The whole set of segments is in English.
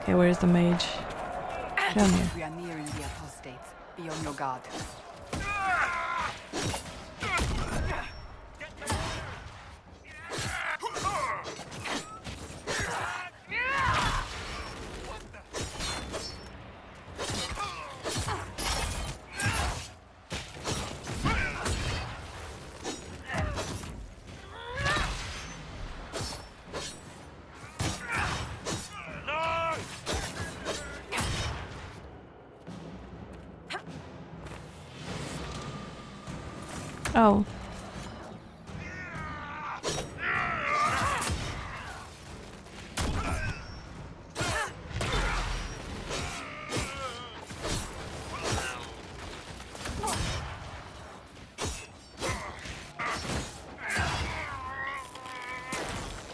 Okay, where's the mage? Come here. We are nearing the apostates. Be on your guard. Oh.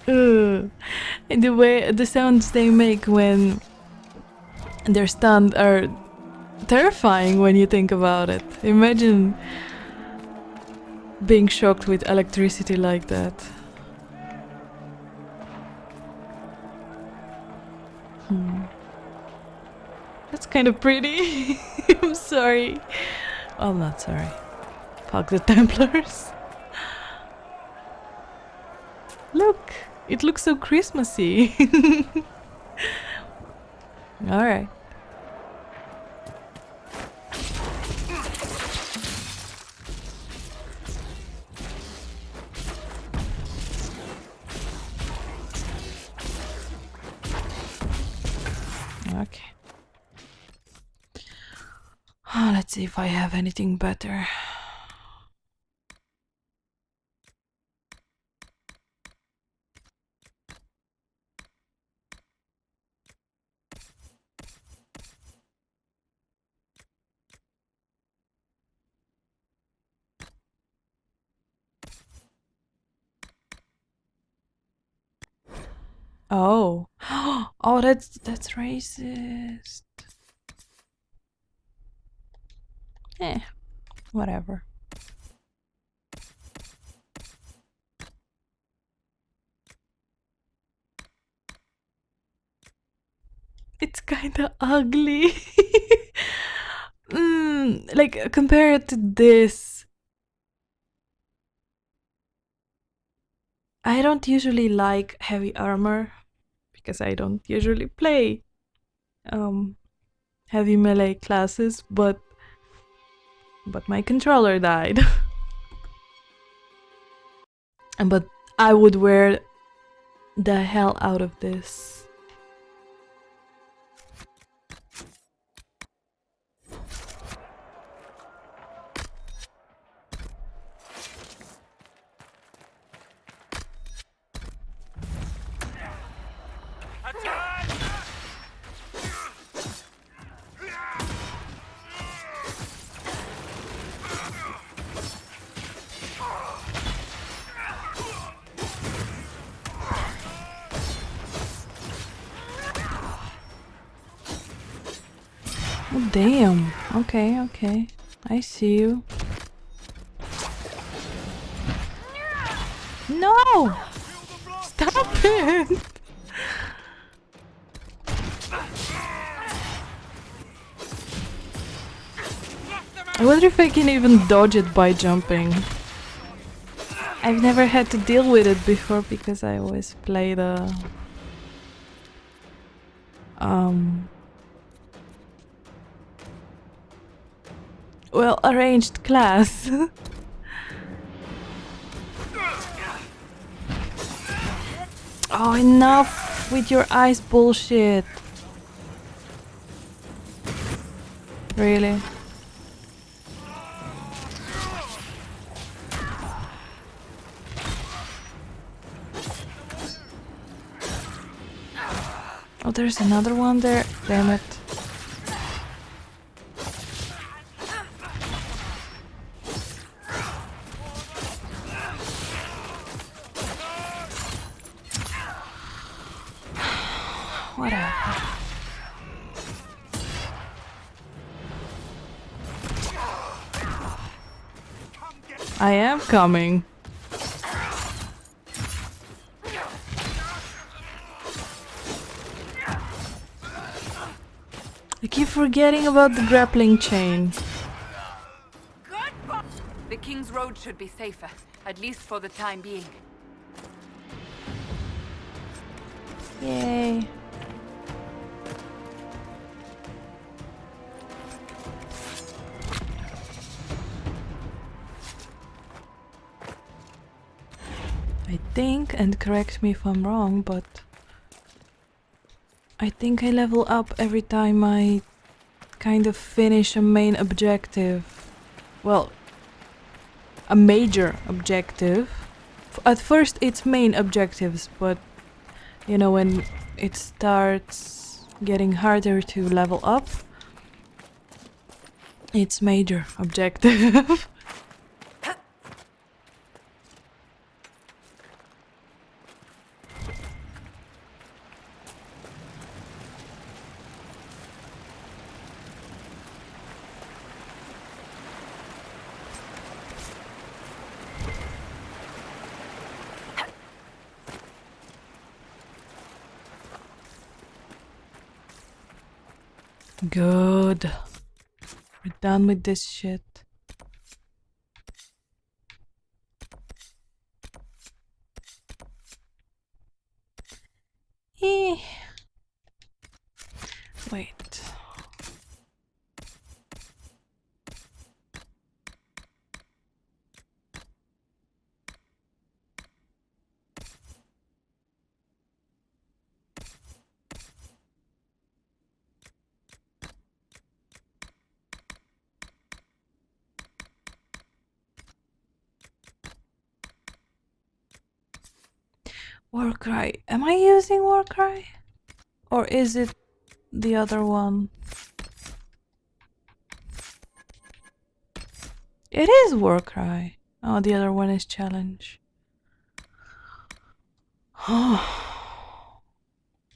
Ugh. And the sounds they make when they're stunned are terrifying when you think about it. Imagine being shocked with electricity like that. That's kind of pretty. I'm sorry. Oh, I'm not sorry. Fuck the Templars. Look, it looks so Christmassy. Alright. Okay. Oh, let's see if I have anything better. Oh. Oh, that's racist. Eh, whatever. It's kinda ugly. Like, compare it to this. I don't usually like heavy armor because I don't usually play heavy melee classes, but my controller died. But I would wear the hell out of this. Oh, damn. Okay, okay. I see you. No! Stop it! I wonder if I can even dodge it by jumping. I've never had to deal with it before because I always play the well, arranged class. Oh, enough with your ice bullshit. Really? Oh, there's another one there. Damn it. Whatever. I am coming. I keep forgetting about the grappling chain. The King's Road should be safer, at least for the time being. Yay. I think, and correct me if I'm wrong, but I think I level up every time I kind of finish a main objective. Well, a major objective. At first it's main objectives, but you know, when it starts getting harder to level up, it's major objective. Good. We're done with this shit. Eh. Wait. Warcry. Am I using Warcry? Or is it the other one? It is Warcry. Oh, the other one is Challenge.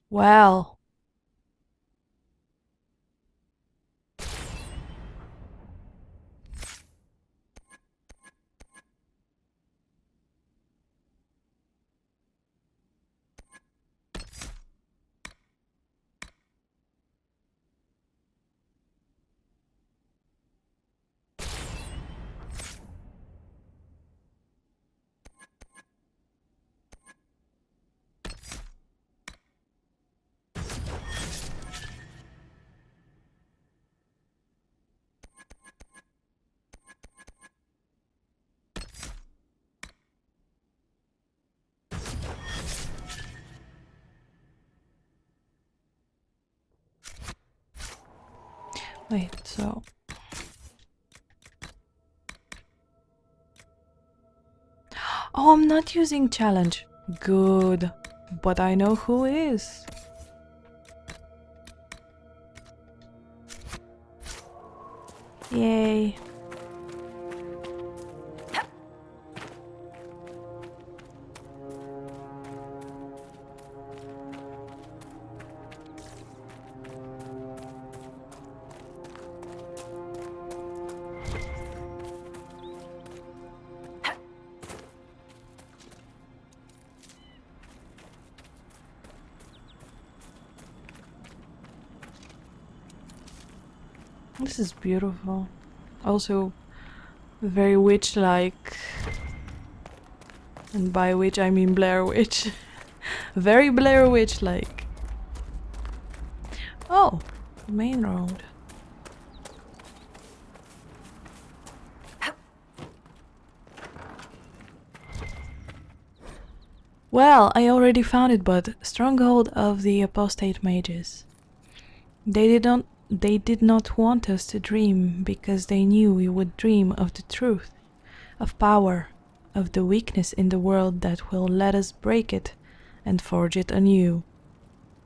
Well. Wait, so... Oh, I'm not using Challenge. Good. But I know who is. Yay. This is beautiful. Also, very witch-like. And by witch I mean Blair Witch. Very Blair Witch-like. Oh, main road. Well, I already found it, but Stronghold of the Apostate Mages. They did not want us to dream because they knew we would dream of the truth, of power, of the weakness in the world that will let us break it and forge it anew.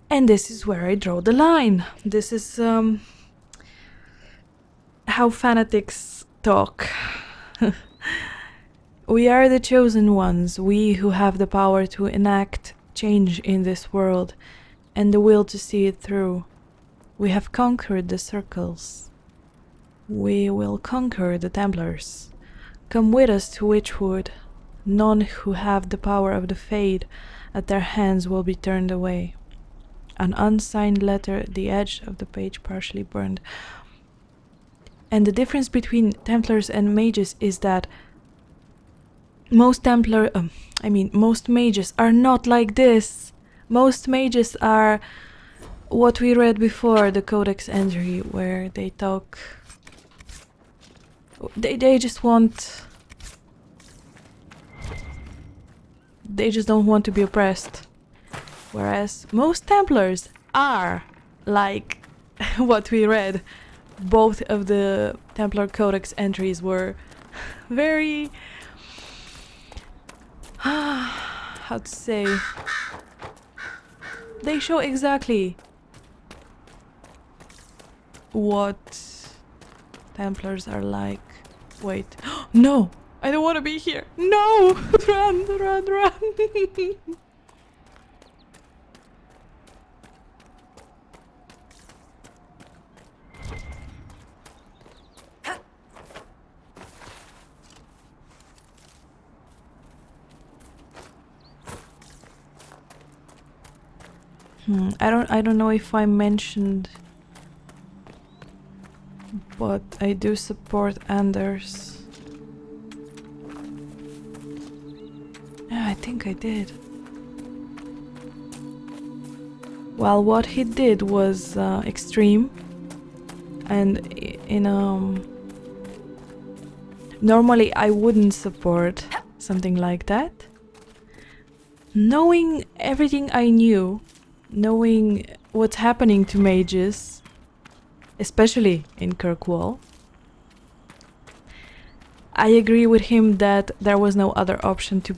And this is where I draw the line. This is how fanatics talk. We are the chosen ones, we who have the power to enact change in this world and the will to see it through. We have conquered the circles. We will conquer the Templars. Come with us to Witchwood. None who have the power of the Fade at their hands will be turned away. An unsigned letter, the edge of the page partially burned. And the difference between Templars and mages is that most most mages are not like this. Most mages are what we read before, the Codex entry, where they talk. They just want. They just don't want to be oppressed. Whereas most Templars are like what we read. Both of the Templar Codex entries were very. How to say? They show exactly what Templars are like. Wait. No! I don't want to be here! No! Run, run, run! I don't know if I mentioned, but I do support Anders. Yeah, I think I did. Well, what he did was extreme, and normally I wouldn't support something like that. Knowing everything I knew, knowing what's happening to mages, especially in Kirkwall, I agree with him that there was no other option to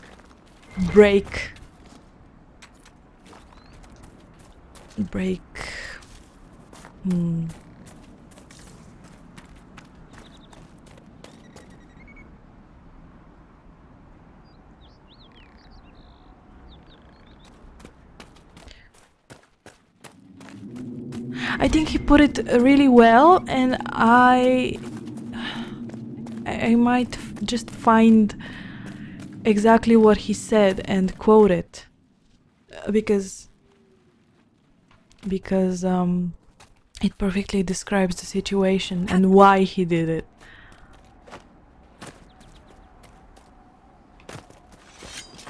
break. I think he put it really well, and I might just find exactly what he said and quote it, because it perfectly describes the situation and why he did it.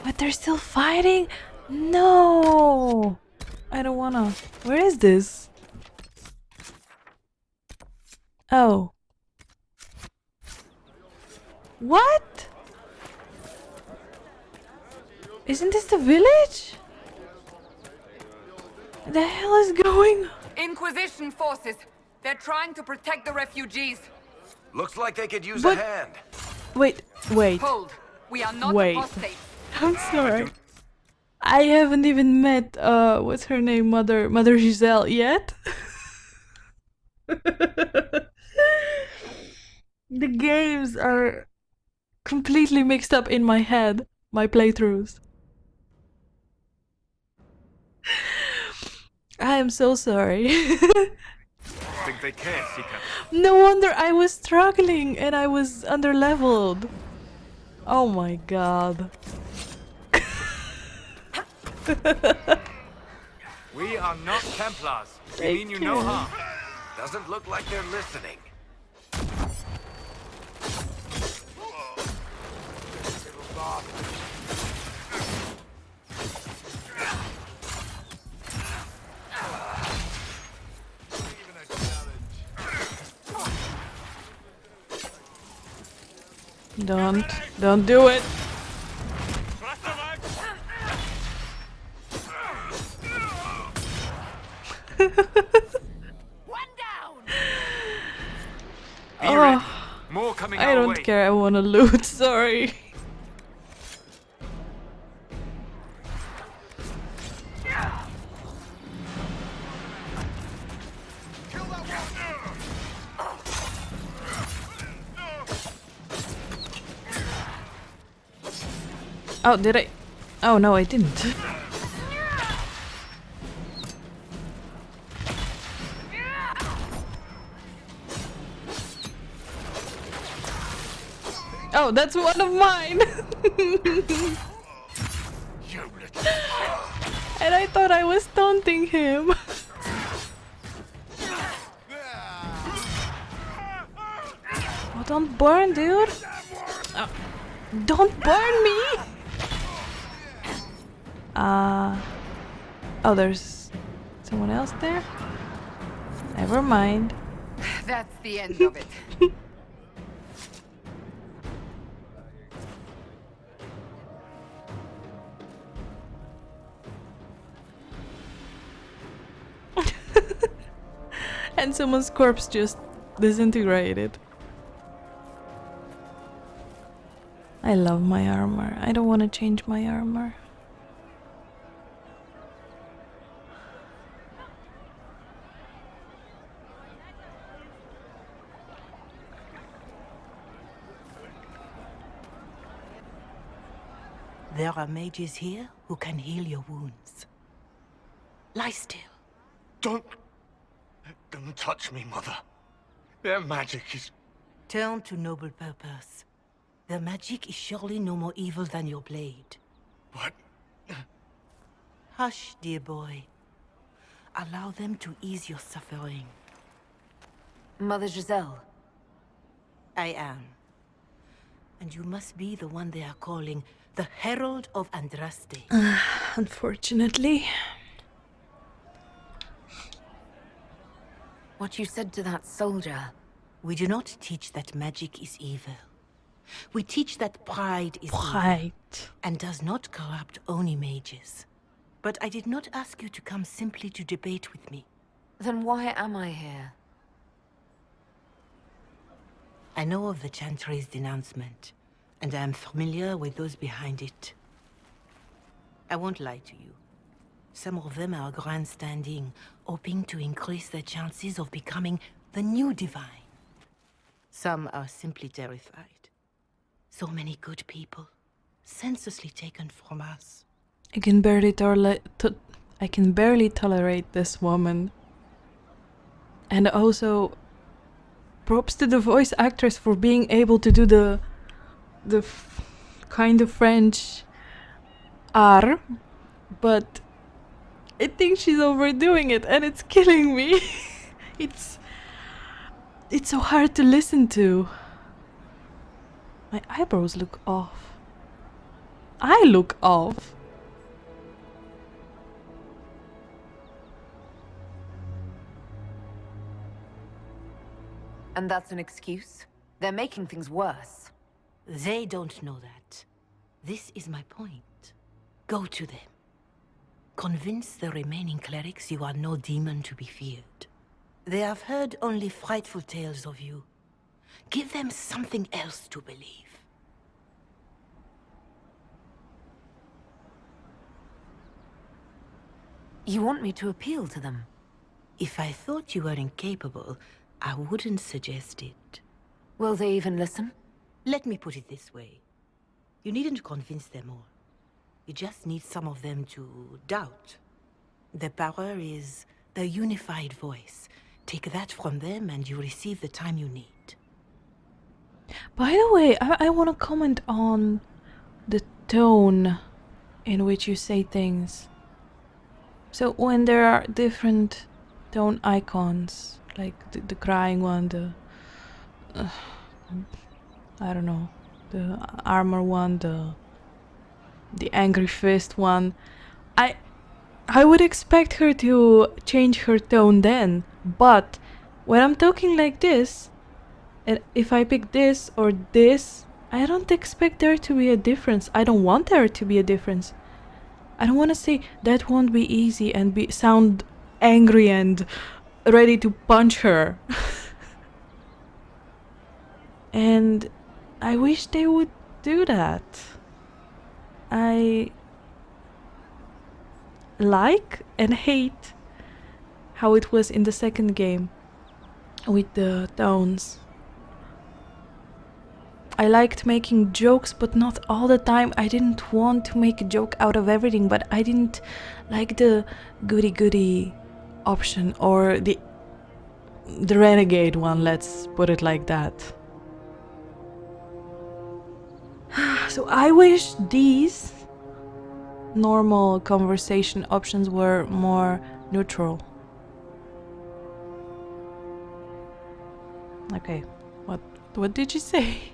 But they're still fighting? No! I don't wanna. Where is this? Oh. What? Isn't this the village? The hell is going on? Inquisition forces. They're trying to protect the refugees. Looks like they could use a hand. Wait. Hold. We are not Wait. apostates. I'm sorry. I haven't even met, what's her name, Mother Giselle yet. The games are completely mixed up in my head, my playthroughs. I am so sorry. Think they can, Seeker. No wonder I was struggling and I was underleveled. Oh my god. We are not Templars. We mean you no harm. Doesn't look like they're listening. Don't do it. One down. Be ready. More coming I our don't way. care, I wanna loot, sorry. Oh, did I? Oh no, I didn't. Oh, that's one of mine! And I thought I was taunting him. Don't burn, dude! Don't burn me! Oh, there's someone else there? Never mind. That's the end of it. And someone's corpse just disintegrated. I love my armor. I don't want to change my armor. There are mages here who can heal your wounds. Lie still. Don't touch me, Mother. Their magic is... Turn to noble purpose. Their magic is surely no more evil than your blade. What? Hush, dear boy. Allow them to ease your suffering. Mother Giselle. I am. And you must be the one they are calling the Herald of Andraste. Unfortunately. What you said to that soldier. We do not teach that magic is evil. We teach that pride is Pride. evil and does not corrupt Oni mages. But I did not ask you to come simply to debate with me. Then why am I here? I know of the Chantry's denouncement, and I am familiar with those behind it. I won't lie to you. Some of them are grandstanding, hoping to increase their chances of becoming the new divine. Some are simply terrified. So many good people, senselessly taken from us. I can barely tolerate this woman. And also, props to the voice actress for being able to do the kind of French R, but I think she's overdoing it and it's killing me. It's so hard to listen to. My eyebrows look off. I look off. And that's an excuse? They're making things worse. They don't know that. This is my point. Go to them. Convince the remaining clerics you are no demon to be feared. They have heard only frightful tales of you. Give them something else to believe. You want me to appeal to them? If I thought you were incapable, I wouldn't suggest it. Will they even listen? Let me put it this way. You needn't convince them all. You just need some of them to doubt. Their power is the unified voice. Take that from them and you receive the time you need. By the way, I want to comment on the tone in which you say things. So when there are different tone icons, like the crying one, the I don't know, the armor one, the angry fist one, I would expect her to change her tone then, but when I'm talking like this, and if I pick this or this, I don't expect there to be a difference. I don't want there to be a difference. I don't want to say that won't be easy and sound angry and ready to punch her. And I wish they would do that. I like and hate how it was in the second game with the tones. I liked making jokes, but not all the time. I didn't want to make a joke out of everything, but I didn't like the goody-goody option or the renegade one, let's put it like that. So I wish these normal conversation options were more neutral. Okay, What did you say?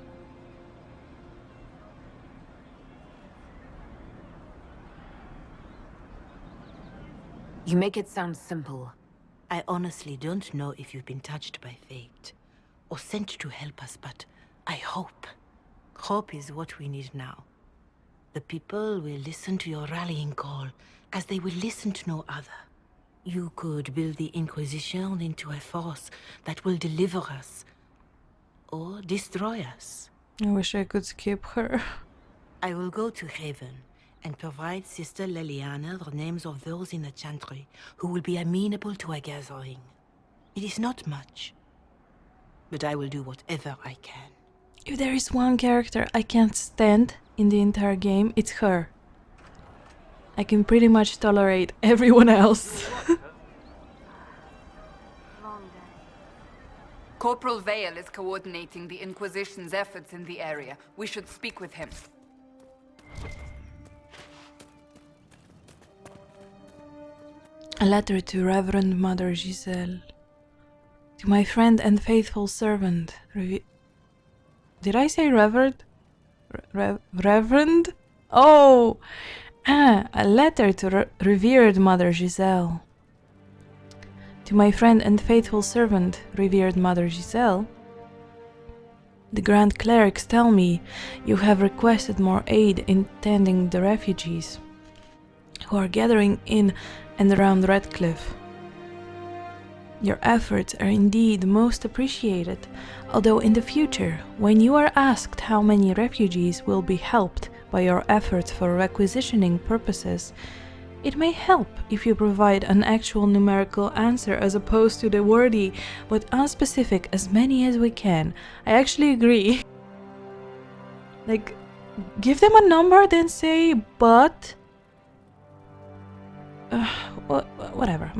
You make it sound simple. I honestly don't know if you've been touched by fate or sent to help us, but I hope. Hope is what we need now. The people will listen to your rallying call as they will listen to no other. You could build the Inquisition into a force that will deliver us or destroy us. I wish I could skip her. I will go to Haven and provide Sister Leliana the names of those in the Chantry who will be amenable to a gathering. It is not much, but I will do whatever I can. If there is one character I can't stand in the entire game, it's her. I can pretty much tolerate everyone else. Corporal Vale is coordinating the Inquisition's efforts in the area. We should speak with him. A letter to Reverend Mother Giselle. To my friend and faithful servant, Did I say Reverend? Reverend? Oh! A letter to revered Mother Giselle. To my friend and faithful servant, revered Mother Giselle. The Grand Clerics tell me you have requested more aid in tending the refugees who are gathering in and around Redcliffe. Your efforts are indeed most appreciated, although in the future, when you are asked how many refugees will be helped by your efforts for requisitioning purposes, it may help if you provide an actual numerical answer as opposed to the wordy but unspecific as many as we can. I actually agree. Like, give them a number, then say, but... whatever.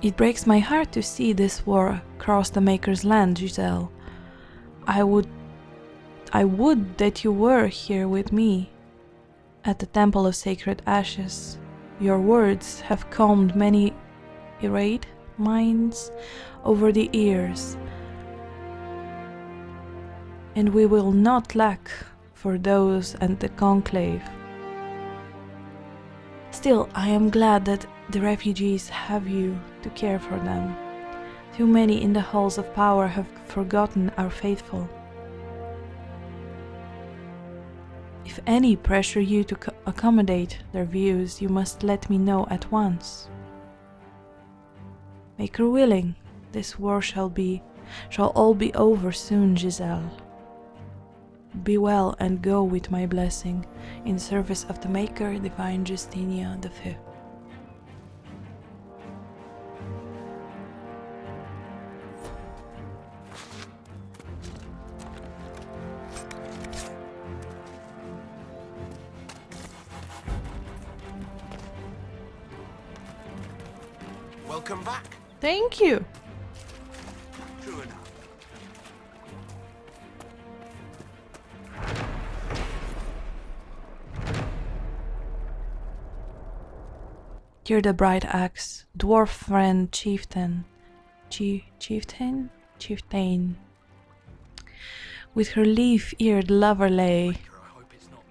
It breaks my heart to see this war cross the Maker's land, Giselle. I would that you were here with me at the Temple of Sacred Ashes. Your words have calmed many irate minds over the years, and we will not lack for those at the Conclave. Still, I am glad that the refugees have you to care for them. Too many in the halls of power have forgotten our faithful. If any pressure you to accommodate their views, you must let me know at once. Maker willing, this war shall all be over soon, Giselle. Be well and go with my blessing, in service of the Maker, Divine Justinia V. Welcome back. Thank you. True enough. You're the bright axe, dwarf friend, chieftain. Chieftain? Chieftain. With her leaf-eared lover lay. I hope it's not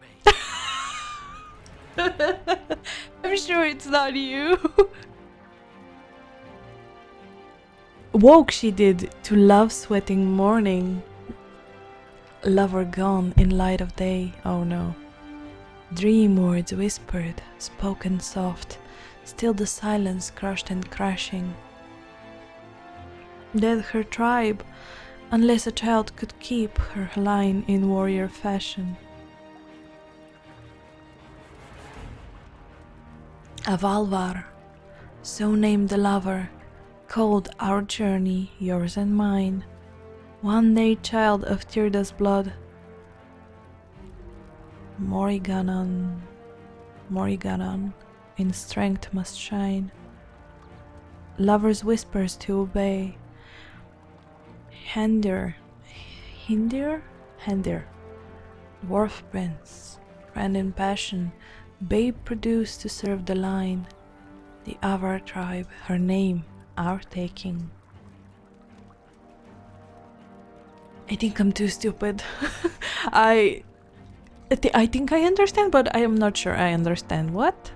me. I'm sure it's not you. Woke she did to love-sweating morning. Lover gone in light of day, oh no. Dream words whispered, spoken soft, still the silence crushed and crashing. Dead her tribe, unless a child could keep her line in warrior fashion. Avalvar, so named the lover, called our journey, yours and mine, one day child of Tyrda's blood. Morriganon, in strength must shine. Lovers' whispers to obey. Hendir, dwarf prince, friend in passion, babe produced to serve the line. The Avar tribe, her name, our taking. I think I'm too stupid. I think I understand, but I am not sure I understand. What?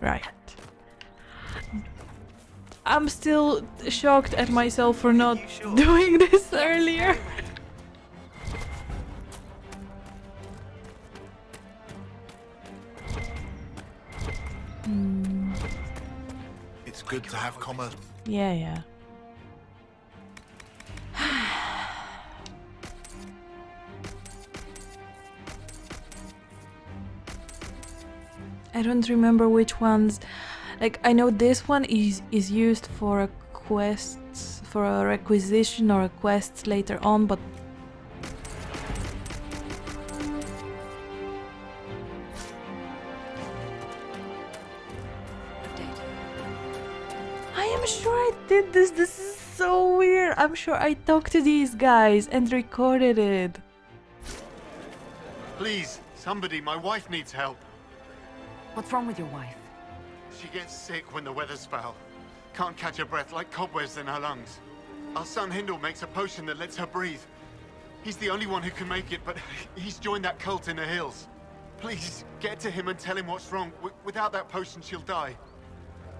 Right. I'm still shocked at myself for not doing this earlier. It's good to have commerce. Yeah, yeah. I don't remember which ones. Like, I know this one is used for a quest, for a requisition or a quest later on, but I am sure I did this. This is so weird. I'm sure I talked to these guys and recorded it. Please, somebody, my wife needs help. What's wrong with your wife? She gets sick when the weather's foul. Can't catch her breath like cobwebs in her lungs. Our son Hindle makes a potion that lets her breathe. He's the only one who can make it, but he's joined that cult in the hills. Please, get to him and tell him what's wrong. Without that potion, she'll die.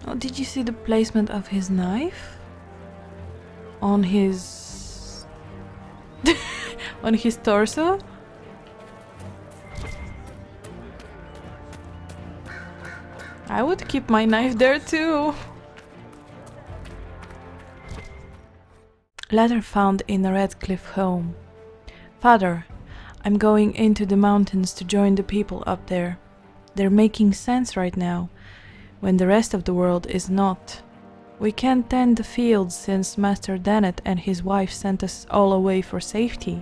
Oh, did you see the placement of his knife? On his... on his torso? I would keep my knife there too. Letter found in a Redcliffe home. Father, I'm going into the mountains to join the people up there. They're making sense right now, when the rest of the world is not. We can't tend the fields since Master Dennett and his wife sent us all away for safety,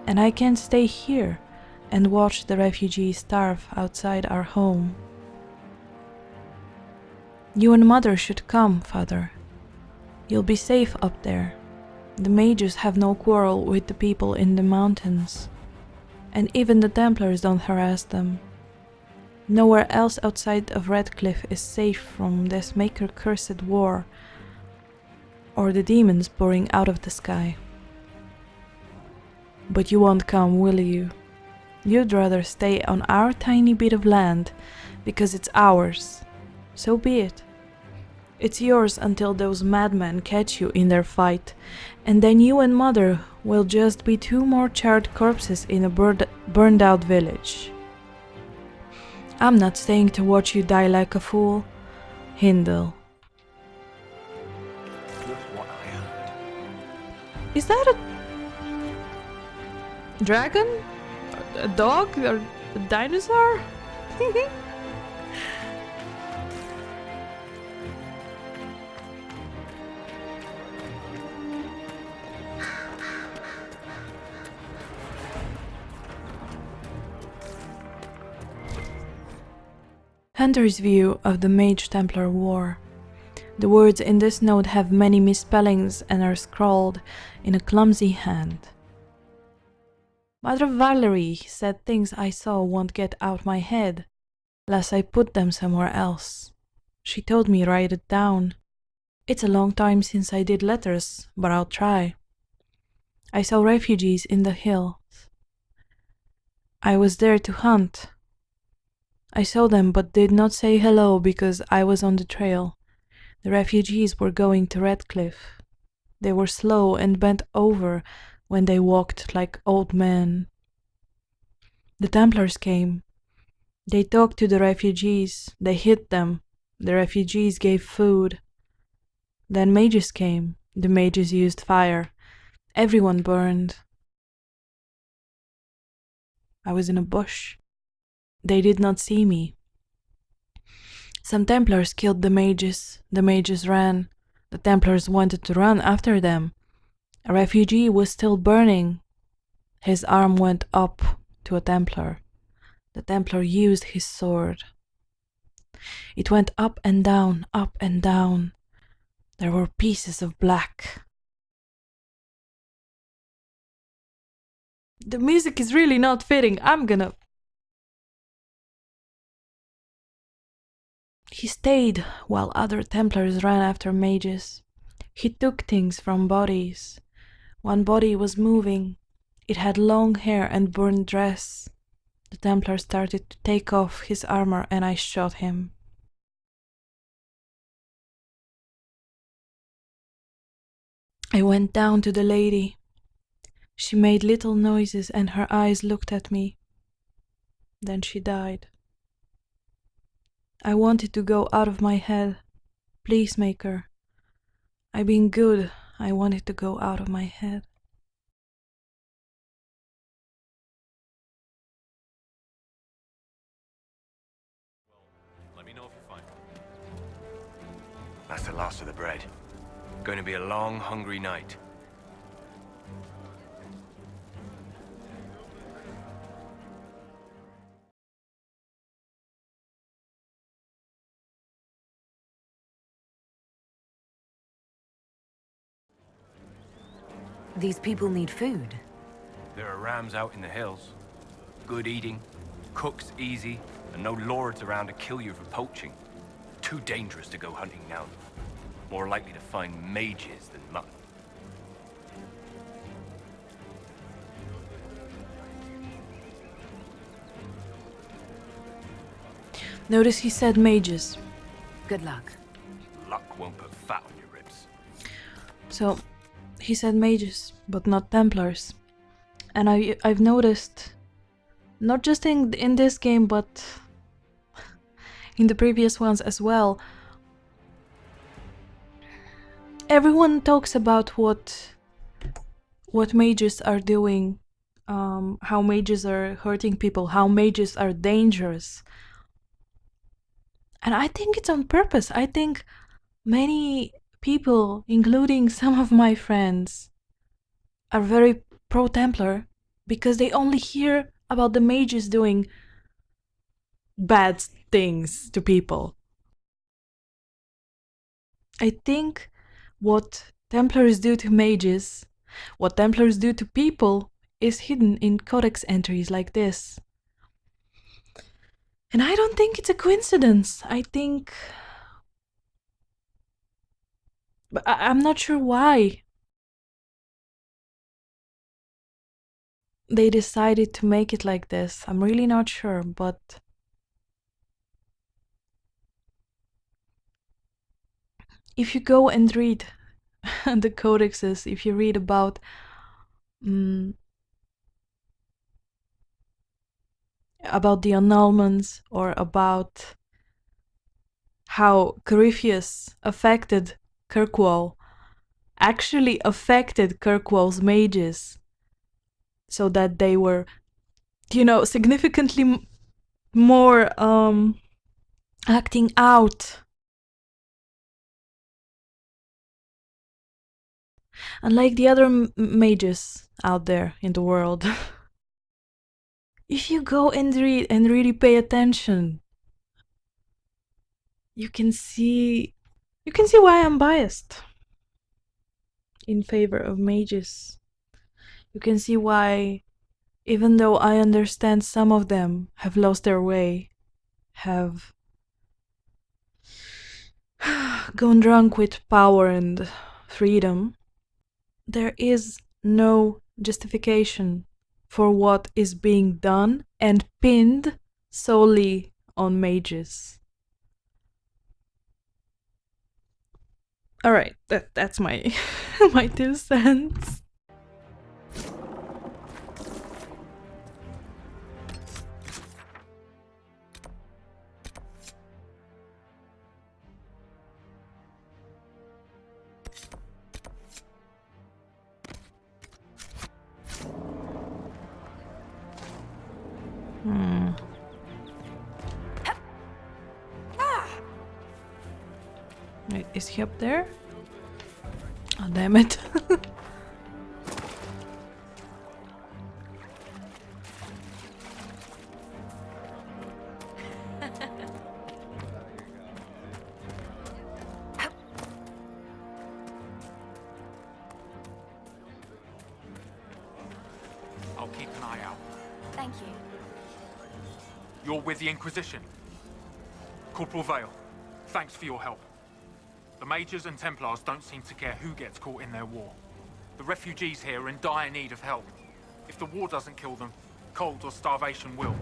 and I can't stay here and watch the refugees starve outside our home. You and Mother should come, Father. You'll be safe up there. The mages have no quarrel with the people in the mountains, and even the Templars don't harass them. Nowhere else outside of Redcliffe is safe from this maker-cursed war, or the demons pouring out of the sky. But you won't come, will you? You'd rather stay on our tiny bit of land, because it's ours. So be it. It's yours until those madmen catch you in their fight, and then you and Mother will just be two more charred corpses in a burned-out village. I'm not staying to watch you die like a fool. Hindle. Is that a dragon? A dog? Or a dinosaur? Hunter's view of the Mage-Templar War. The words in this note have many misspellings and are scrawled in a clumsy hand. Mother Valerie said things I saw won't get out my head, lest I put them somewhere else. She told me write it down. It's a long time since I did letters, but I'll try. I saw refugees in the hills. I was there to hunt. I saw them but did not say hello because I was on the trail. The refugees were going to Redcliffe. They were slow and bent over when they walked like old men. The Templars came. They talked to the refugees. They hid them. The refugees gave food. Then mages came. The mages used fire. Everyone burned. I was in a bush. They did not see me. Some Templars killed the mages. The mages ran. The Templars wanted to run after them. A refugee was still burning. His arm went up to a Templar. The Templar used his sword. It went up and down, up and down. There were pieces of black. The music is really not fitting. I'm gonna... He stayed while other Templars ran after mages. He took things from bodies. One body was moving. It had long hair and burned dress. The Templar started to take off his armor and I shot him. I went down to the lady. She made little noises and her eyes looked at me. Then she died. I wanted to go out of my head. Please, Maker. I've been good. I wanted to go out of my head. Let me know if you find it. That's the last of the bread. Going to be a long, hungry night. These people need food. There are rams out in the hills. Good eating, cooks easy, and no lords around to kill you for poaching. Too dangerous to go hunting now. More likely to find mages than mutton. Notice he said mages. Good luck. Luck won't put fat on your ribs. So, he said mages, but not Templars. And I've noticed, not just in this game, but in the previous ones as well, everyone talks about what mages are doing, how mages are hurting people, how mages are dangerous. And I think it's on purpose. I think many people, including some of my friends, are very pro-Templar because they only hear about the mages doing bad things to people. I think what Templars do to mages, what Templars do to people, is hidden in codex entries like this. And I don't think it's a coincidence. I think... But I'm not sure why they decided to make it like this. I'm really not sure, but... If you go and read the codexes, if you read about the annulments or about how Corypheus affected Kirkwall, actually affected Kirkwall's mages so that they were, significantly more acting out. Unlike the other mages out there in the world. If you go and read and really pay attention, you can see why I'm biased in favor of mages. You can see why, even though I understand some of them have lost their way, have gone drunk with power and freedom, there is no justification for what is being done and pinned solely on mages. Alright, that's my my 2 cents. Is he up there? Oh, damn it. I'll keep an eye out. Thank you. You're with the Inquisition. Corporal Vale. Thanks for your help. The Mages and Templars don't seem to care who gets caught in their war. The refugees here are in dire need of help. If the war doesn't kill them, cold or starvation will.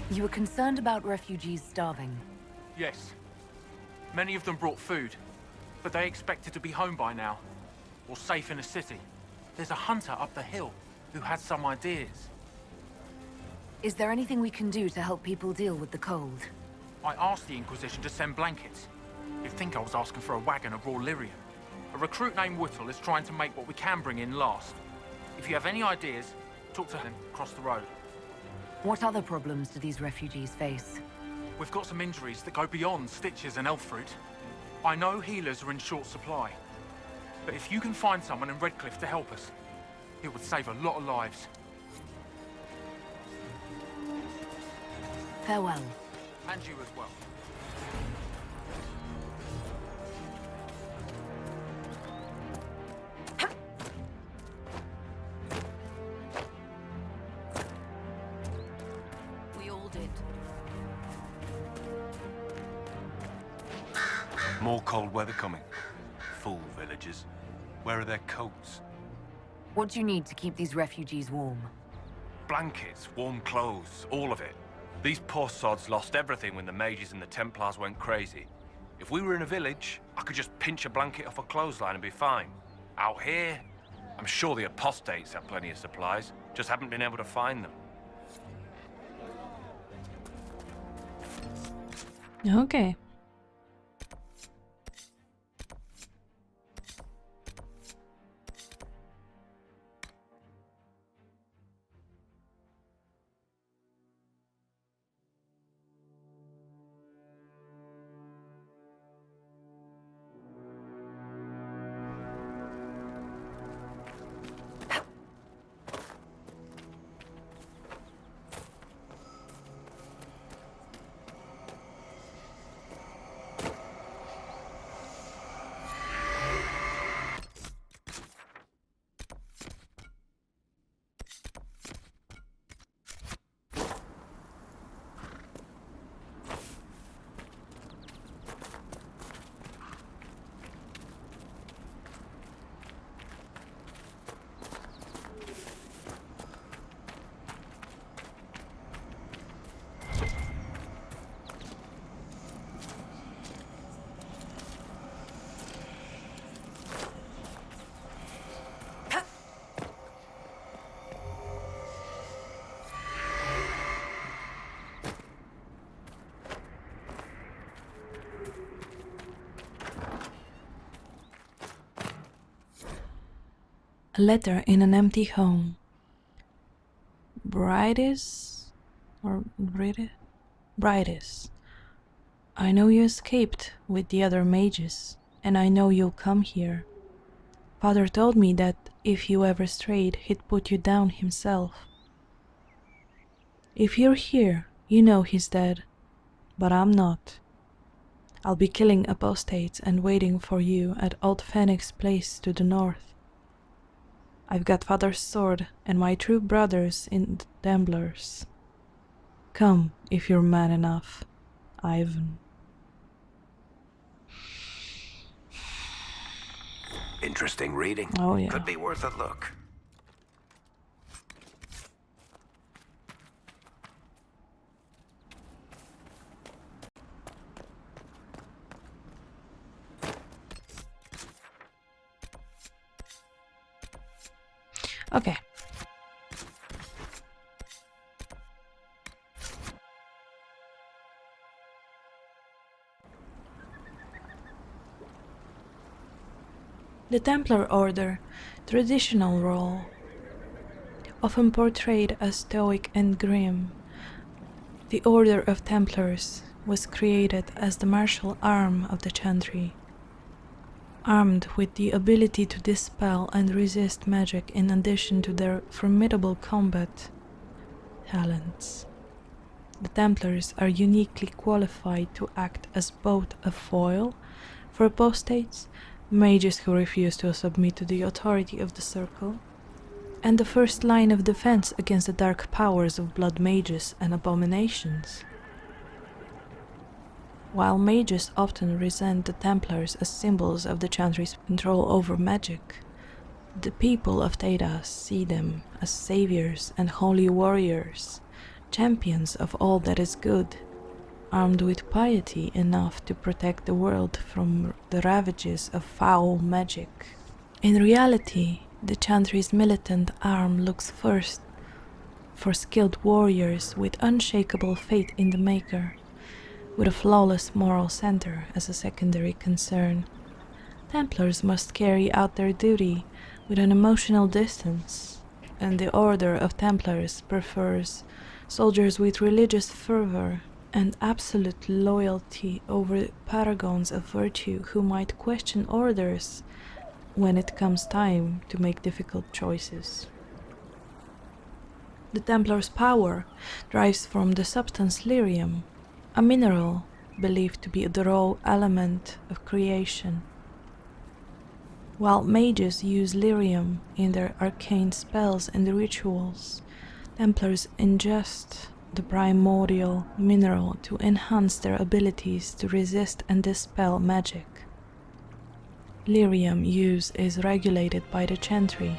You were concerned about refugees starving. Yes. Many of them brought food, but they expected to be home by now, or safe in a city. There's a hunter up the hill who had some ideas. Is there anything we can do to help people deal with the cold? I asked the Inquisition to send blankets. You'd think I was asking for a wagon of raw lyrium. A recruit named Whittle is trying to make what we can bring in last. If you have any ideas, talk to him across the road. What other problems do these refugees face? We've got some injuries that go beyond stitches and elf fruit. I know healers are in short supply, but if you can find someone in Redcliffe to help us, it would save a lot of lives. Farewell. And you as well. We all did. More cold weather coming. Fool villagers. Where are their coats? What do you need to keep these refugees warm? Blankets, warm clothes, all of it. These poor sods lost everything when the mages and the Templars went crazy. If we were in a village, I could just pinch a blanket off a clothesline and be fine. Out here, I'm sure the apostates have plenty of supplies, just haven't been able to find them. Okay. A letter in an empty home. Brightest, or Brightest, I know you escaped with the other mages, and I know you'll come here. Father told me that if you ever strayed, he'd put you down himself. If you're here, you know he's dead, but I'm not. I'll be killing apostates and waiting for you at Old Phoenix Place to the north. I've got Father's sword and my true brothers in the Templars. Come, if you're man enough, Ivan. Interesting reading. Oh yeah. Could be worth a look. Okay. The Templar Order, traditional role, often portrayed as stoic and grim. The Order of Templars was created as the martial arm of the Chantry, armed with the ability to dispel and resist magic in addition to their formidable combat talents. The Templars are uniquely qualified to act as both a foil for apostates, mages who refuse to submit to the authority of the Circle, and the first line of defense against the dark powers of blood mages and abominations. While mages often resent the Templars as symbols of the Chantry's control over magic, the people of Thedas see them as saviors and holy warriors, champions of all that is good, armed with piety enough to protect the world from the ravages of foul magic. In reality, the Chantry's militant arm looks first for skilled warriors with unshakable faith in the Maker, with a flawless moral center as a secondary concern. Templars must carry out their duty with an emotional distance, and the Order of Templars prefers soldiers with religious fervor and absolute loyalty over paragons of virtue who might question orders when it comes time to make difficult choices. The Templars' power derives from the substance lyrium, a mineral believed to be the raw element of creation. While mages use lyrium in their arcane spells and rituals, Templars ingest the primordial mineral to enhance their abilities to resist and dispel magic. Lyrium use is regulated by the Chantry,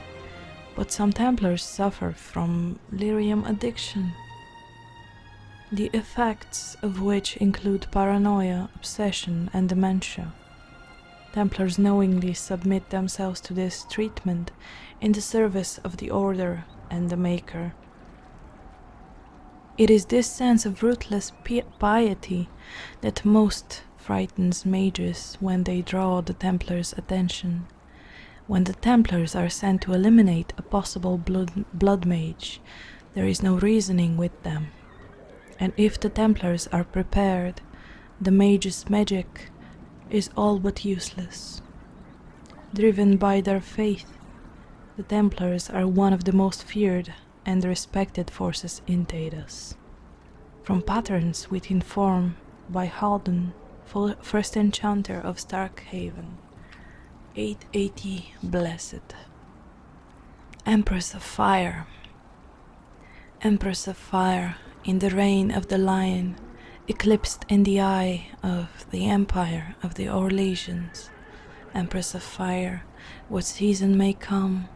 but some Templars suffer from lyrium addiction, the effects of which include paranoia, obsession, and dementia. Templars knowingly submit themselves to this treatment in the service of the Order and the Maker. It is this sense of ruthless piety that most frightens mages when they draw the Templars' attention. When the Templars are sent to eliminate a possible blood mage, there is no reasoning with them. And if the Templars are prepared, the mage's magic is all but useless. Driven by their faith, the Templars are one of the most feared and respected forces in Thedas. From patterns we inform by Halden, first enchanter of Starkhaven, 880 Blessed. Empress of Fire. Empress of Fire, in the reign of the Lion, eclipsed in the eye of the Empire of the Orlesians. Empress of Fire, what season may come,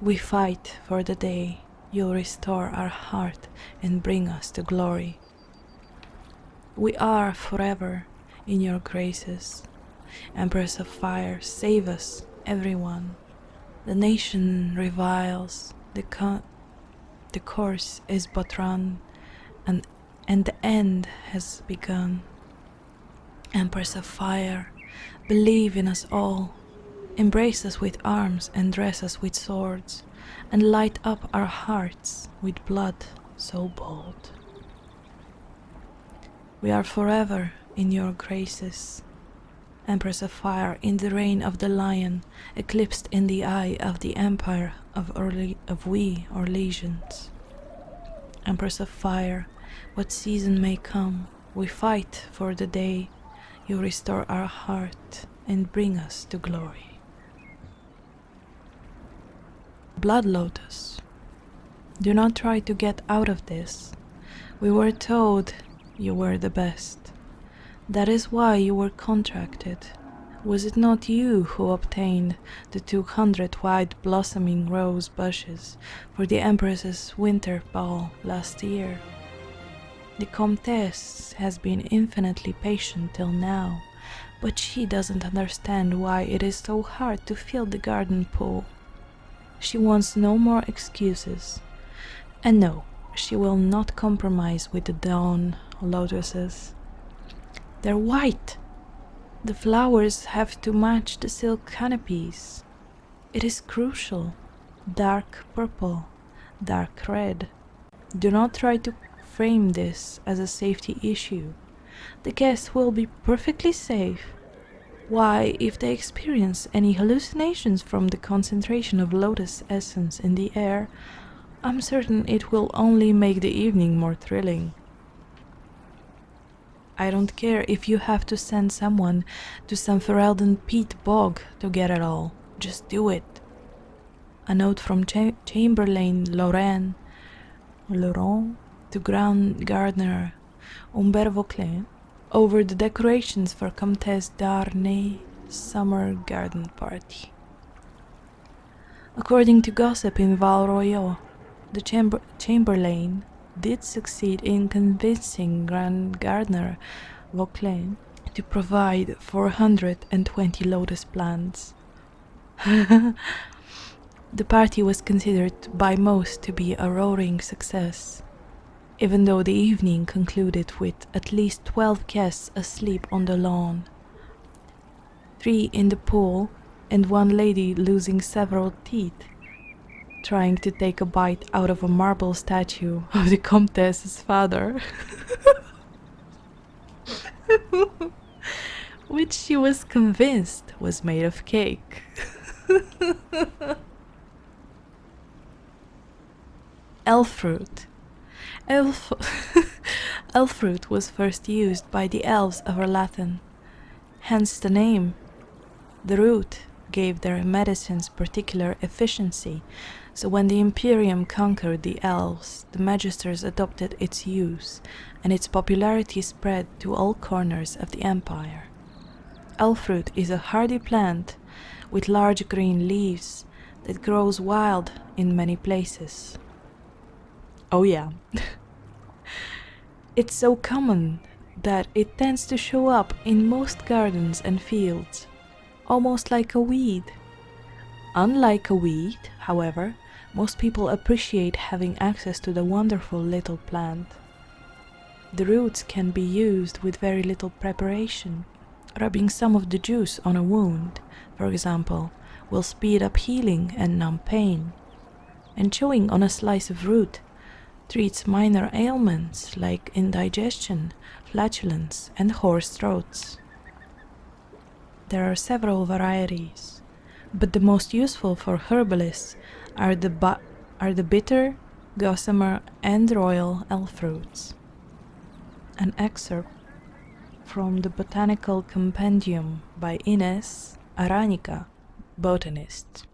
we fight for the day you'll restore our heart and bring us to glory. We are forever in your graces. Empress of Fire, save us, everyone. The nation reviles, the course is but run, and the end has begun. Empress of Fire, believe in us all, embrace us with arms and dress us with swords, and light up our hearts with blood so bold. We are forever in your graces. Empress of Fire, in the reign of the Lion, eclipsed in the eye of the Empire of we Orlesians. Empress of Fire, what season may come, we fight for the day you restore our heart and bring us to glory. Blood Lotus, do not try to get out of this. We were told you were the best. That is why you were contracted. Was it not you who obtained the 200 white blossoming rose bushes for the Empress's winter ball last year? The Comtesse has been infinitely patient till now, but she doesn't understand why it is so hard to fill the garden pool. She wants no more excuses. And no, she will not compromise with the dawn lotuses. They're white. The flowers have to match the silk canopies. It is crucial. Dark purple, dark red. Do not try to frame this as a safety issue. The guests will be perfectly safe. Why, if they experience any hallucinations from the concentration of lotus essence in the air, I'm certain it will only make the evening more thrilling. I don't care if you have to send someone to some Ferelden peat bog to get it all. Just do it. a note from Chamberlain Laurent to Grand Gardener Humbert Vauclin over the decorations for Comtesse Darnay's summer garden party. According to gossip in Val Royeaux, the Chamberlain did succeed in convincing Grand Gardener Vauclin to provide 420 lotus plants. The party was considered by most to be a roaring success, even though the evening concluded with at least 12 guests asleep on the lawn, 3 in the pool, and 1 lady losing several teeth trying to take a bite out of a marble statue of the Comtesse's father, which she was convinced was made of cake. Elfruit. Elfruit was first used by the elves of Latin, hence the name. The root gave their medicines particular efficiency, so when the Imperium conquered the elves, the magisters adopted its use, and its popularity spread to all corners of the empire. Elfruit is a hardy plant with large green leaves that grows wild in many places. Oh yeah. It's so common that it tends to show up in most gardens and fields, almost like a weed. Unlike a weed, however, most people appreciate having access to the wonderful little plant. The roots can be used with very little preparation. Rubbing some of the juice on a wound, for example, will speed up healing and numb pain. And chewing on a slice of root treats minor ailments like indigestion, flatulence, and hoarse throats. There are several varieties, but the most useful for herbalists are the bitter, gossamer, and royal elfruits. An excerpt from the Botanical Compendium by Ines Aranica, botanist.